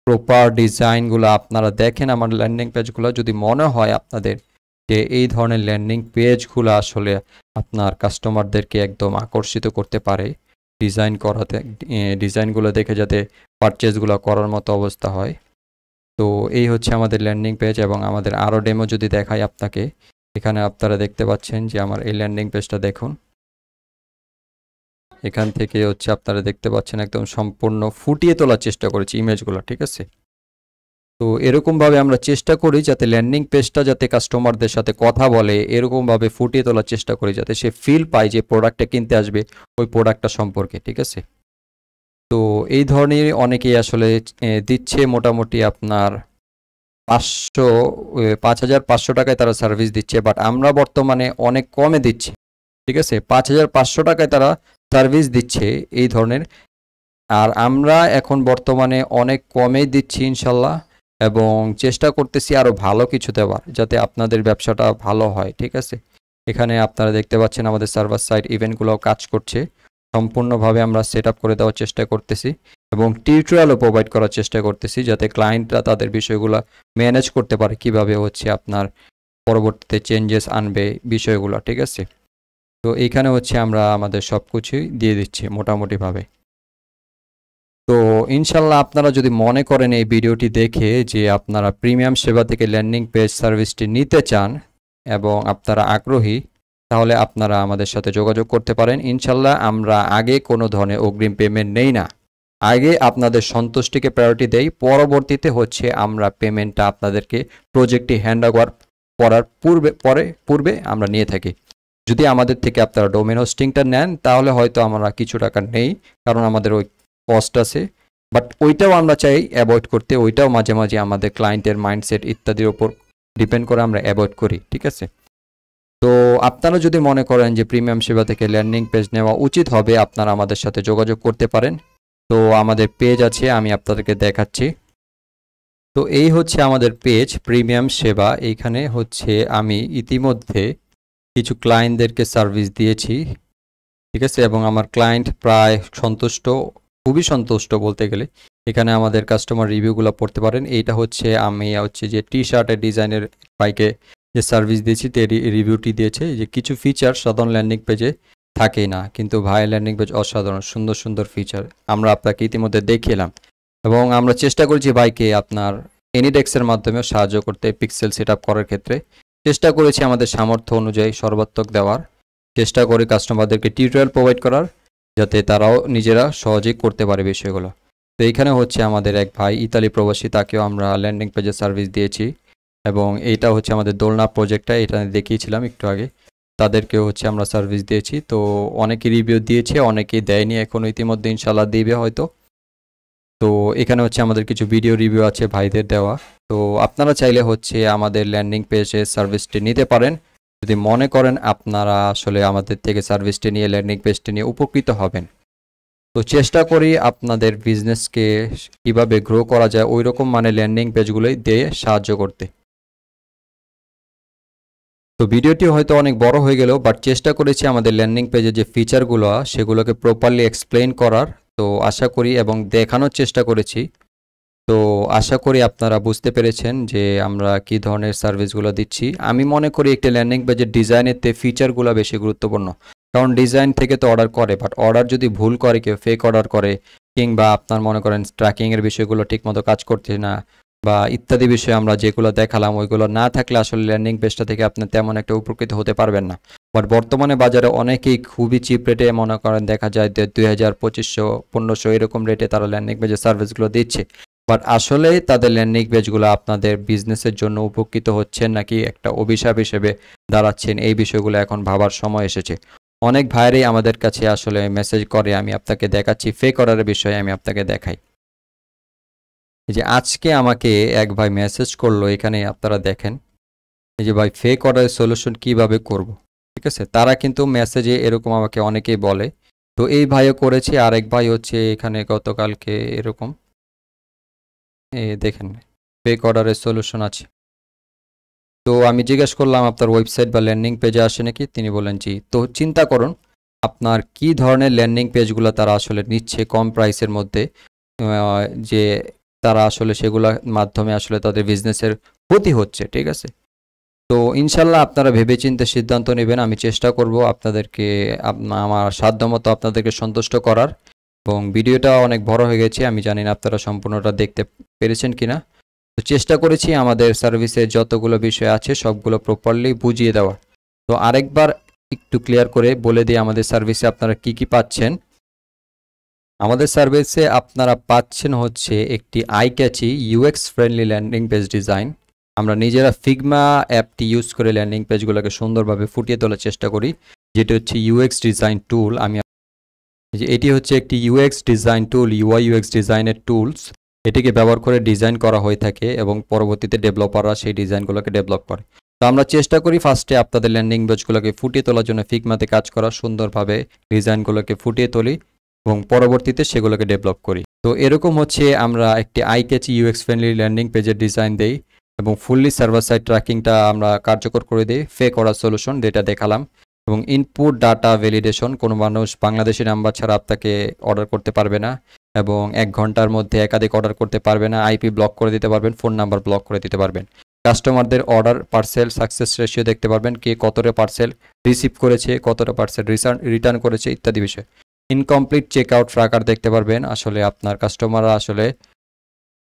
প্রপার ডিজাইনগুলো আপনারা দেখেন আমার ল্যান্ডিং পেজগুলো, যদি মনে হয় আপনাদের যে এই ধরনের ল্যান্ডিং পেজগুলো আসলে আপনার কাস্টমারদেরকে একদম আকর্ষিত করতে পারে, ডিজাইন করাতে ডিজাইনগুলো দেখে যাতে পারচেসগুলো করার মতো অবস্থা হয়। তো এই হচ্ছে আমাদের ল্যান্ডিং পেজ এবং আমাদের আরও ডেমো যদি দেখাই আপনাকে, এখানে আপনারা দেখতে পাচ্ছেন যে আমার এই ল্যান্ডিং পেজটা দেখুন। এখান থেকে হচ্ছে আপনারা দেখতে পাচ্ছেন একদম সম্পূর্ণ ফুটিয়ে তোলার চেষ্টা করেছি ইমেজগুলো, ঠিক আছে? তো এরকমভাবে আমরা চেষ্টা করি যাতে ল্যান্ডিং পেজটা যাতে কাস্টমারদের সাথে কথা বলে, এরকমভাবে ফুটিয়ে তোলার চেষ্টা করি যাতে সে ফিল পায় যে প্রোডাক্টটা কিনতে আসবে ওই প্রোডাক্টটা সম্পর্কে, ঠিক আছে? তো এই ধরনের অনেকেই আসলে দিচ্ছে মোটামুটি আপনার ৫,৫০০ টাকায় তারা সার্ভিস দিচ্ছে, বাট আমরা বর্তমানে অনেক কমে দিচ্ছি, ঠিক আছে? ৫,৫০০ টাকায় তারা সার্ভিস দিচ্ছে এই ধরনের, আর আমরা এখন বর্তমানে অনেক কমেই দিচ্ছি ইনশাল্লাহ, এবং চেষ্টা করতেছি আরও ভালো কিছু দেওয়ার যাতে আপনাদের ব্যবসাটা ভালো হয়, ঠিক আছে? এখানে আপনারা দেখতে পাচ্ছেন আমাদের সার্ভার সাইড ইভেন্টগুলোও কাজ করছে, সম্পূর্ণভাবে আমরা সেট আপ করে দেওয়ার চেষ্টা করতেছি এবং টিউটোরিয়ালও প্রোভাইড করার চেষ্টা করতেছি যাতে ক্লায়েন্টরা তাদের বিষয়গুলো ম্যানেজ করতে পারে, কিভাবে হচ্ছে আপনার পরবর্তীতে চেঞ্জেস আনবে বিষয়গুলো, ঠিক আছে? তো এইখানে হচ্ছে আমরা আমাদের সব কিছুই দিয়ে দিচ্ছি মোটামুটিভাবে। তো ইনশাল্লাহ আপনারা যদি মনে করেন এই ভিডিওটি দেখে যে আপনারা প্রিমিয়াম সেবা থেকে ল্যান্ডিং পেজ সার্ভিসটি নিতে চান এবং আপনারা আগ্রহী, তাহলে আপনারা আমাদের সাথে যোগাযোগ করতে পারেন। ইনশাল্লাহ আমরা আগে কোনো ধরনের অগ্রিম পেমেন্ট নেই না, আগে আপনাদের সন্তুষ্টিকে প্রায়োরিটি দেই, পরবর্তীতে হচ্ছে আমরা পেমেন্টটা আপনাদেরকে প্রজেক্টটি হ্যান্ড ওভার করার পূর্বে আমরা নিয়ে থাকি। যদি আমাদের থেকে আপনারা ডোমেন হোস্টিংটা নেন তাহলে হয়তো আমরা কিছু টাকা নেই, কারণ আমাদের ওই কস্ট আছে, বাট ওইটাও আমরা চাই অ্যাভয়েড করতে, ওইটাও মাঝে মাঝে আমাদের ক্লায়েন্টের মাইন্ডসেট ইত্যাদির ওপর ডিপেন্ড করে আমরা অ্যাভয়েড করি, ঠিক আছে? তো আপনারা যদি মনে করেন যে প্রিমিয়াম সেবা থেকে ল্যান্ডিং পেজ নেওয়া উচিত হবে, আপনারা আমাদের সাথে যোগাযোগ করতে পারেন। তো আমাদের পেজ আছে, আমি আপনাদেরকে দেখাচ্ছি। তো এই হচ্ছে আমাদের পেজ প্রিমিয়াম সেবা। এইখানে হচ্ছে আমি ইতিমধ্যে কিছু ক্লায়েন্টদেরকে সার্ভিস দিয়েছি, ঠিক আছে, এবং আমার ক্লায়েন্ট প্রায় সন্তুষ্ট, খুবই সন্তুষ্ট বলতে গেলে। এখানে আমাদের কাস্টমার রিভিউগুলো পড়তে পারেন। এইটা হচ্ছে আমি হচ্ছে যে টি শার্টের ডিজাইনের বাইকে যে সার্ভিস দিয়েছি তে রিভিউটি দিয়েছে যে কিছু ফিচার সাধারণ ল্যান্ডিং পেজে থাকেই না, কিন্তু ভাই ল্যান্ডিং পেজ অসাধারণ সুন্দর সুন্দর ফিচার আমরা আপনাকে ইতিমধ্যে দেখিয়েলাম, এবং আমরা চেষ্টা করেছি ভাইকে আপনার এনিডেক্সের মাধ্যমেও সাহায্য করতে, পিক্সেল সেট আপ করার ক্ষেত্রে চেষ্টা করেছি আমাদের সামর্থ্য অনুযায়ী সর্বাত্মক দেওয়ার চেষ্টা করি, কাস্টমারদেরকে টিউটোরিয়াল প্রোভাইড করার যাতে তারাও নিজেরা সহজেই করতে পারে বিষয়গুলো। তো এইখানে হচ্ছে আমাদের এক ভাই ইতালি প্রবাসী, তাকেও আমরা ল্যান্ডিং পেজের সার্ভিস দিয়েছি, এবং এইটা হচ্ছে আমাদের দোলনা প্রজেক্টটা, এটা দেখিয়েছিলাম একটু আগে, তাদেরকেও হচ্ছে আমরা সার্ভিস দিয়েছি। তো অনেকে রিভিউ দিয়েছে, অনেকেই দেয়নি, এখন ইতিমধ্যে ইনশাল্লাহ দিবে হয়তো। তো এখানে হচ্ছে আমাদের কিছু ভিডিও রিভিউ আছে ভাইদের দেওয়া। তো আপনারা চাইলে হচ্ছে আমাদের ল্যান্ডিং পেজের সার্ভিসটি নিতে পারেন যদি মনে করেন আপনারা আসলে আমাদের থেকে সার্ভিসটি নিয়ে ল্যান্ডিং পেজটি নিয়ে উপকৃত হবেন। তো চেষ্টা করি আপনাদের বিজনেসকে কিভাবে গ্রো করা যায় ওই রকম মানে ল্যান্ডিং পেজগুলোই দিয়ে সাহায্য করতে। তো ভিডিওটি হয়তো অনেক বড় হয়ে গেল, বাট চেষ্টা করেছি আমাদের ল্যান্ডিং পেজে যে ফিচারগুলো সেগুলোকে প্রপারলি এক্সপ্লেইন করার। তো আশা করি এবং দেখানোর চেষ্টা করেছি। তো আশা করি আপনারা বুঝতে পেরেছেন যে আমরা কি ধরনের সার্ভিসগুলো দিচ্ছি। আমি মনে করি একটি ল্যান্ডিং পেজের ডিজাইনের থেকে ফিচারগুলো বেশি গুরুত্বপূর্ণ, কারণ ডিজাইন থেকে তো অর্ডার করে, বাট অর্ডার যদি ভুল করে, কেউ ফেক অর্ডার করে, কিংবা আপনার মনে করেন ট্র্যাকিংয়ের বিষয়গুলো ঠিকমতো কাজ করছে না, বা ইত্যাদি বিষয়ে আমরা যেগুলো দেখালাম ওইগুলো না থাকলে আসলে ল্যান্ডিং পেজটা থেকে আপনি তেমন একটা উপকৃত হতে পারবেন না। বাট বর্তমানে বাজারে অনেকেই খুবই চিপ রেটে মনে করেন দেখা যায় ২,০০০, ২৫০০, ১৫০০ এরকম রেটে তারা ল্যান্ডিং পেজের সার্ভিসগুলো দিচ্ছে, বাট আসলে তাদের ল্যান্ডিং পেজগুলো আপনাদের বিজনেসের জন্য উপকৃত হচ্ছেন নাকি একটা অভিশাপ হিসেবে দাঁড়াচ্ছেন, এই বিষয়গুলো এখন ভাবার সময় এসেছে। অনেক ভাইরাই আমাদের কাছে আসলে মেসেজ করে, আমি আপনাকে দেখাচ্ছি ফেক অর্ডারের বিষয়ে, আমি আপনাকে দেখাই। এই যে আজকে আমাকে এক ভাই মেসেজ করলো, এখানে আপনারা দেখেন, এই যে ভাই ফেক অর্ডারের সলিউশন কিভাবে করব, ঠিক আছে? তারা কিন্তু মেসেজে এরকম আমাকে অনেকেই বলে। তো এই ভাইও করেছে, আরেক ভাই হচ্ছে এখানে গতকালকে এরকম দেখেন ফেক অর্ডারের সলিউশন আছে। তো আমি জিজ্ঞেস করলাম আপনার ওয়েবসাইট বা ল্যান্ডিং পেজে আসে নাকি, তিনি বলেন জি। তো চিন্তা করুন আপনার কি ধরনের ল্যান্ডিং পেজগুলো তারা আসলে নিচ্ছে কম প্রাইসের মধ্যে, যে তারা আসলে সেগুলোর মাধ্যমে আসলে তাদের বিজনেসের ক্ষতি হচ্ছে, ঠিক আছে? তো ইনশাল্লাহ আপনারা ভেবেচিন্তে সিদ্ধান্ত নেবেন। আমি চেষ্টা করব আপনাদেরকে আমার সাধ্যমতো আপনাদেরকে সন্তুষ্ট করার, এবং ভিডিওটা অনেক বড় হয়ে গেছে, আমি জানি না আপনারা সম্পূর্ণটা দেখতে পেরেছেন কিনা। তো চেষ্টা করেছি আমাদের সার্ভিসে যতগুলো বিষয় আছে সবগুলো প্রপারলি বুঝিয়ে দেওয়া। তো আরেকবার একটু ক্লিয়ার করে বলে দিই আমাদের সার্ভিসে আপনারা কি কি পাচ্ছেন। আমাদের সার্ভিসে আপনারা পাচ্ছেন হচ্ছে একটি eye catchy UX friendly landing page design. আমরা নিজেরা ফিগমা অ্যাপটি ইউজ করে ল্যান্ডিং পেজগুলোকে সুন্দরভাবে ফুটিয়ে তোলার চেষ্টা করি, যেটি হচ্ছে ইউএক্স ডিজাইন টুল। এটি হচ্ছে একটি UX design tool, UI UX ডিজাইনের টুলস। এটিকে ব্যবহার করে ডিজাইন করা হয়ে থাকে এবং পরবর্তীতে ডেভেলপাররা সেই ডিজাইনগুলোকে ডেভেলপ করে। তো আমরা চেষ্টা করি ফার্স্টে আপনাদের ল্যান্ডিং পেজগুলোকে ফুটিয়ে তোলার জন্য ফিগমাতে কাজ করা, সুন্দরভাবে ডিজাইনগুলোকে ফুটিয়ে তুলি এবং পরবর্তীতে সেগুলোকে ডেভেলপ করি। তো এরকম হচ্ছে আমরা একটি eye catchy UX friendly landing পেজের ডিজাইন দেই এবং ফুললি সার্ভার সাইড ট্র্যাকিংটা আমরা কার্যকর করে দিই ফেক অর্ডার সলিউশন, যেটা দেখালাম। এবং ইনপুট ডাটা ভ্যালিডেশন, কোনো মানুষ বাংলাদেশি নাম্বার ছাড়া আপনাকে অর্ডার করতে পারবে না এবং 1 ঘন্টার মধ্যে একাধিক অর্ডার করতে পারবে না। আইপি ব্লক করে দিতে পারবেন, ফোন নাম্বার ব্লক করে দিতে পারবেন। কাস্টমারদের অর্ডার পার্সেল সাকসেস রেশিও দেখতে পারবেন, কে কতটা পার্সেল রিসিভ করেছে, কতটা পার্সেল রিটার্ন করেছে ইত্যাদি বিষয়। ইনকমপ্লিট চেক আউট ট্র্যাকার দেখতে পারবেন, আসলে আপনার কাস্টমাররা আসলে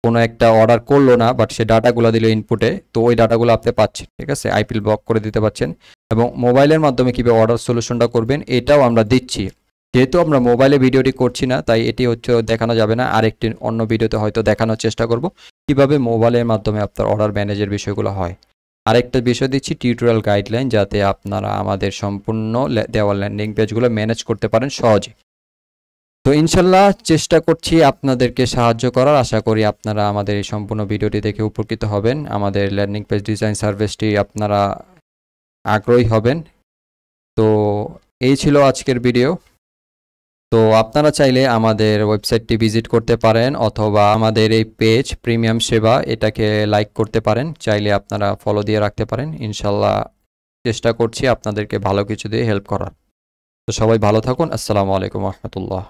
কোনো একটা অর্ডার করলো না বাট সে ডাটাগুলো দিল ইনপুটে, তো ওই ডাটাগুলো আপনি পাচ্ছেন, ঠিক আছে, আইপি ব্লক করে দিতে পারছেন। এবং মোবাইলের মাধ্যমে কীভাবে অর্ডার সলিউশনটা করবেন এটাও আমরা দিচ্ছি। যেহেতু আমরা মোবাইলে ভিডিওটি করছি না তাই এটি হচ্ছে দেখানো যাবে না, আরেকটি অন্য ভিডিওতে হয়তো দেখানোর চেষ্টা করব কিভাবে মোবাইলের মাধ্যমে আপনার অর্ডার ম্যানেজের বিষয়গুলো হয়। আরেকটা বিষয় দিচ্ছি টিউটোরিয়াল গাইডলাইন, যাতে আপনারা আমাদের সম্পূর্ণ দেওয়া ল্যান্ডিং পেজগুলো ম্যানেজ করতে পারেন সহজে। তো ইনশাল্লাহ চেষ্টা করছি আপনাদেরকে সাহায্য করার। আশা করি আপনারা আমাদের এই সম্পূর্ণ ভিডিওটি দেখে উপকৃত হবেন, আমাদের ল্যান্ডিং পেজ ডিজাইন সার্ভিসটি আপনারা আগ্রহী হবেন। তো এই ছিল আজকের ভিডিও। তো আপনারা চাইলে আমাদের ওয়েবসাইটটি ভিজিট করতে পারেন অথবা আমাদের এই পেজ প্রিমিয়াম সেবা এটাকে লাইক করতে পারেন, চাইলে আপনারা ফলো দিয়ে রাখতে পারেন। ইনশাল্লাহ চেষ্টা করছি আপনাদেরকে ভালো কিছু দিয়ে হেল্প করার। তো সবাই ভালো থাকুন। আসসালামু আলাইকুম রহমতুল্লাহ।